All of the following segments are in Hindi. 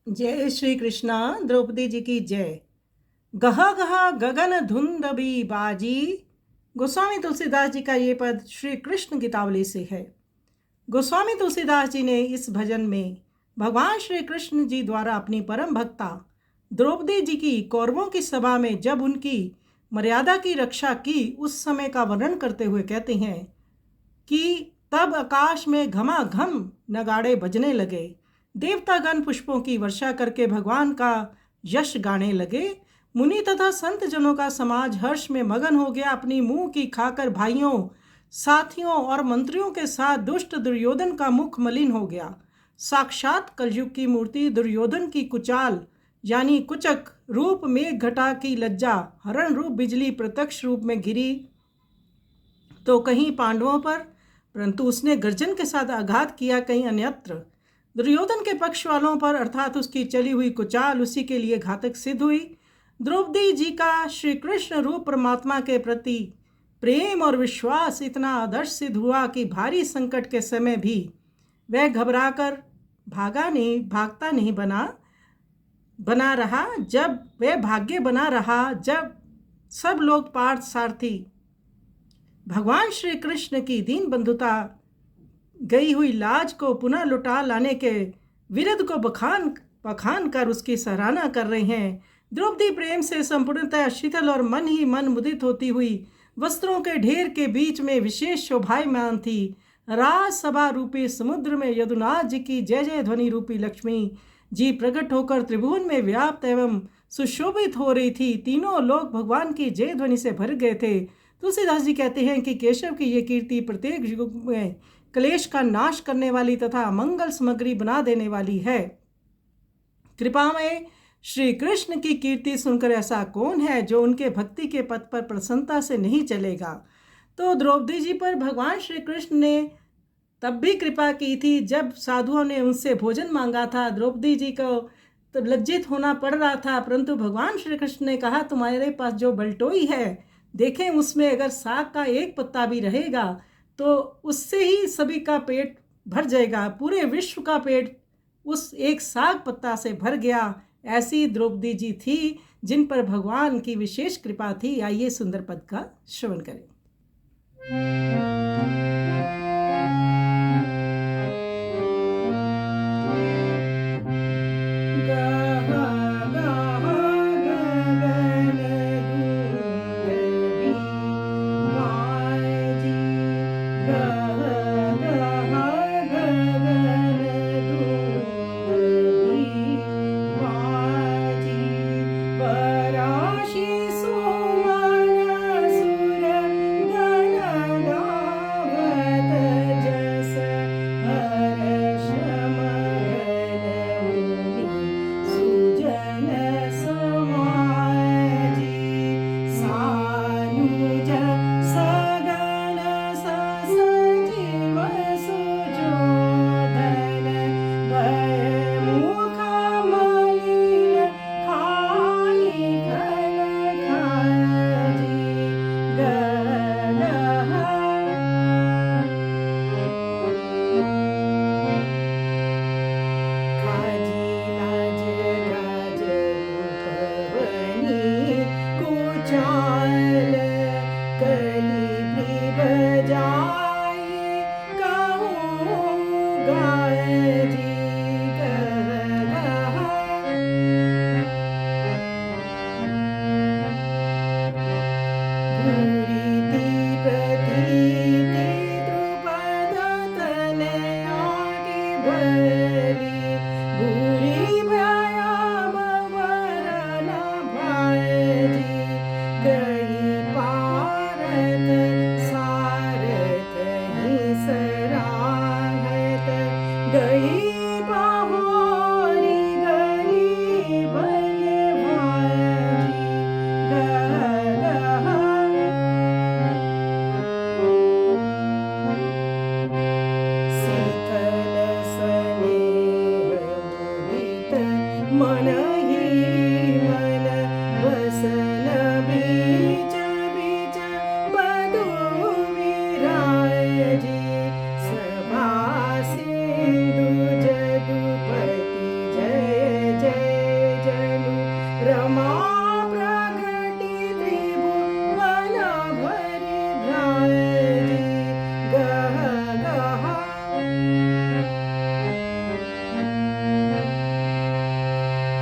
जय श्री कृष्णा। द्रौपदी जी की जय। गहा गहा गगन धुंध भी बाजी। गोस्वामी तुलसीदास जी का ये पद श्री कृष्ण गीतावली से है। गोस्वामी तुलसीदास जी ने इस भजन में भगवान श्री कृष्ण जी द्वारा अपनी परम भक्ता द्रौपदी जी की कौरवों की सभा में जब उनकी मर्यादा की रक्षा की उस समय का वर्णन करते हुए कहते हैं कि तब आकाश में घमाघम नगाड़े बजने लगे, देवतागण पुष्पों की वर्षा करके भगवान का यश गाने लगे, मुनि तथा संत जनों का समाज हर्ष में मगन हो गया, अपनी मुंह की खाकर भाइयों साथियों और मंत्रियों के साथ दुष्ट दुर्योधन का मुख मलिन हो गया। साक्षात कलयुग की मूर्ति दुर्योधन की कुचाल यानी कुचक रूप मेघ घटा की लज्जा हरण रूप बिजली प्रत्यक्ष रूप में गिरी तो कहीं पांडवों पर, परंतु उसने गर्जन के साथ आघात किया कहीं अन्यत्र। दुर्योधन के पक्ष वालों पर अर्थात उसकी चली हुई कुचाल उसी के लिए घातक सिद्ध हुई। द्रौपदी जी का श्री कृष्ण रूप परमात्मा के प्रति प्रेम और विश्वास इतना आदर्श सिद्ध हुआ कि भारी संकट के समय भी वह घबराकर भागता नहीं बना रहा। जब वह भाग्य बना रहा जब सब लोग पार्थ सारथी भगवान श्री कृष्ण की दीन बंधुता गई हुई लाज को पुनः लुटा लाने के विरध को बखान कर उसकी सराहना कर रहे हैं। द्रौपदी प्रेम से संपूर्णतः शीतल और मन ही मन मुदित होती हुई वस्त्रों के ढेर के बीच में विशेष शोभायमान थी। राजसभा रूपी समुद्र में यदुनाथ जी की जय जय ध्वनि रूपी लक्ष्मी जी प्रकट होकर त्रिभुवन में व्याप्त एवं सुशोभित हो रही थी। तीनों लोग भगवान की जय ध्वनि से भर गए थे। तुलसीदास जी कहते हैं कि केशव की ये कीर्ति प्रत्येक युग में क्लेश का नाश करने वाली तथा मंगल सामग्री बना देने वाली है। कृपा में श्री कृष्ण की कीर्ति सुनकर ऐसा कौन है जो उनके भक्ति के पथ पर प्रसन्नता से नहीं चलेगा। तो द्रौपदी जी पर भगवान श्री कृष्ण ने तब भी कृपा की थी जब साधुओं ने उनसे भोजन मांगा था। द्रौपदी जी को तब लज्जित होना पड़ रहा था, परंतु भगवान श्री कृष्ण ने कहा तुम्हारे पास जो बलटोई है देखें उसमें अगर साग का एक पत्ता भी रहेगा तो उससे ही सभी का पेट भर जाएगा। पूरे विश्व का पेट उस एक साग पत्ता से भर गया। ऐसी द्रौपदी जी थी जिन पर भगवान की विशेष कृपा थी। आइए सुंदर पद का श्रवण करें।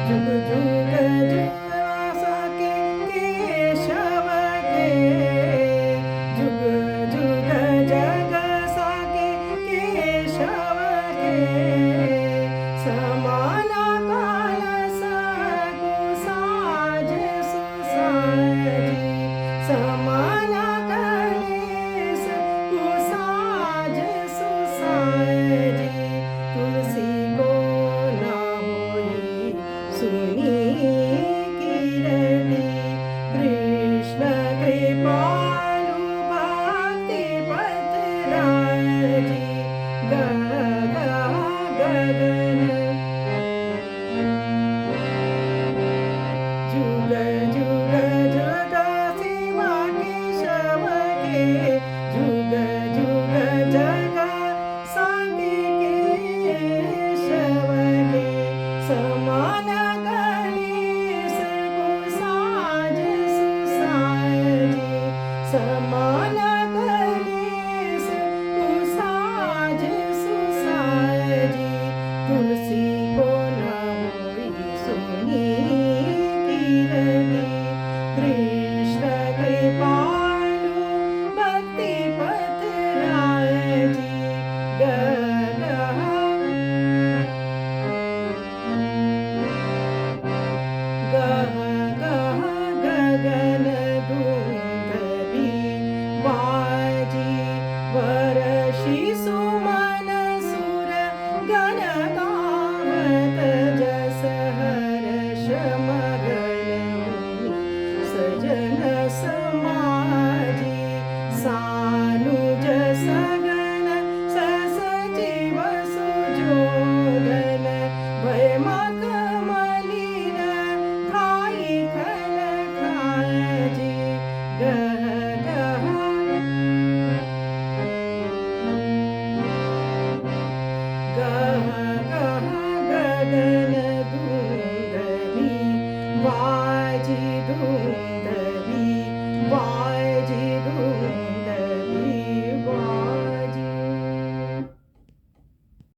जुग जुग जुगसा के केशव के, जुग जुग जग साके केशव के, समाना काल सकुसाज सुसाजी, समाना कलेस कुसाज सुसाजी, तुलसी को न होई सुनी कीरति, कृष्ण कृपालु भक्ति पथ राजी, गगन जुग जुग जुग सेवा केशव के, जुग जुग जग साके केशव के, समान कलेस कुसाज सुसाजी, समान कलेस कुसाज सुसाजी, तुलसी को न होई सुनी कीरति, कृष्ण कृपालु भक्ति पथ राजी, गह गह गगन दुंदभी बाजी, वर्षि सुमन सुर गण गावत, जस हर्ष मगन मुनि सजन समाजी, सानुज सगन ससजीव सुजोधन, भयमक मलिन खाई खल खाजी, गह गह गह गह गगन दुंदभी बाजी, दुंदभी बाजी।